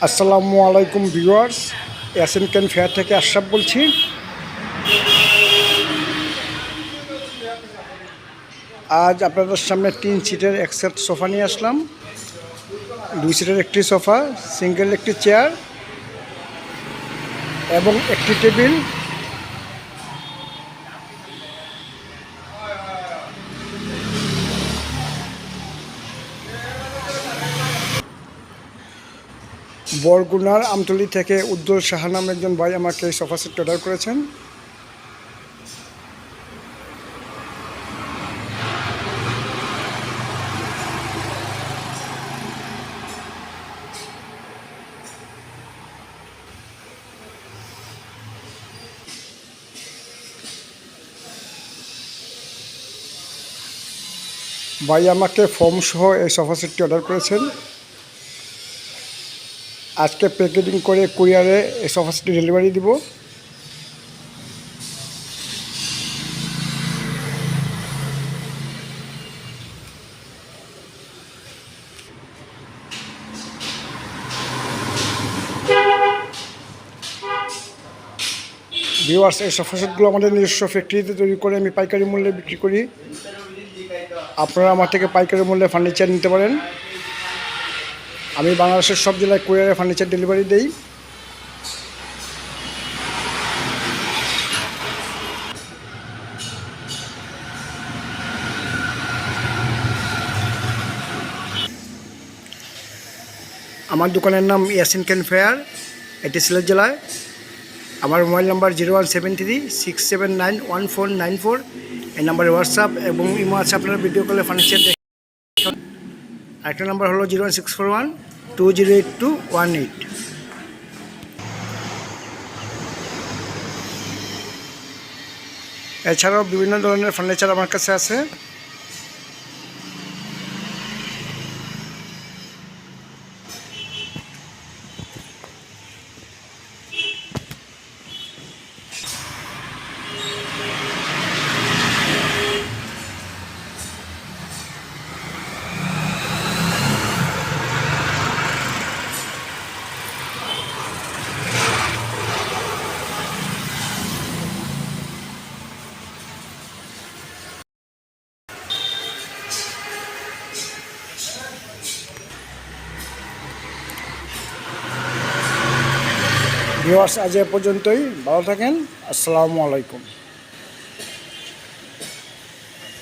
আসসালামু আলাইকুম viewers, Asian can fair থেকে আশরাফ বলছি। আজ আপনাদের সামনে 3 সিটের এক সেট সোফা নিয়ে আসলাম। 2 সিটের একটি সোফা, সিঙ্গেল একটি চেয়ার এবং একটি টেবিল। বরগুনার আমতলী থেকে উজ্জ্বল সাহা নামে একজন ভাই আমাকে এই সোফা সেটটি অর্ডার করেছেন। ভাই আমাকে ফর্ম সহ এই সোফা সেটটি অর্ডার করেছেন। আজকে প্যাকেজিং করে কুরিয়ারে এই সোফা সেটটি ডেলিভারি দিব। ভিউয়ার্স, এই সোফা সেটগুলো আমাদের নিজস্ব ফ্যাক্টরিতে তৈরি করে আমি পাইকারি মূল্যে বিক্রি করি। আপনারা আমার থেকে পাইকারি মূল্যে ফার্নিচার নিতে পারেন। আমি বাংলাদেশের সব জেলায় কুরিয়ারে ফার্নিচার ডেলিভারি দেই। আমার দোকানের নাম এশিয়ান ক্যান ফেয়ার, এটি সিলেট জেলায়। আমার মোবাইল নাম্বার 01736791494। এই নাম্বারে হোয়াটসঅ্যাপ এবং ইমো আছে, আপনারা ভিডিও কলে ফার্নিচার দেখেন। আরেকটা নাম্বার হলো 01641208218। এছাড়াও বিভিন্ন ধরনের ফার্নিচার আমার কাছে আছে। ভিউয়ার্স, আজ এ পর্যন্তই। ভালো থাকেন। আসসালামু আলাইকুম।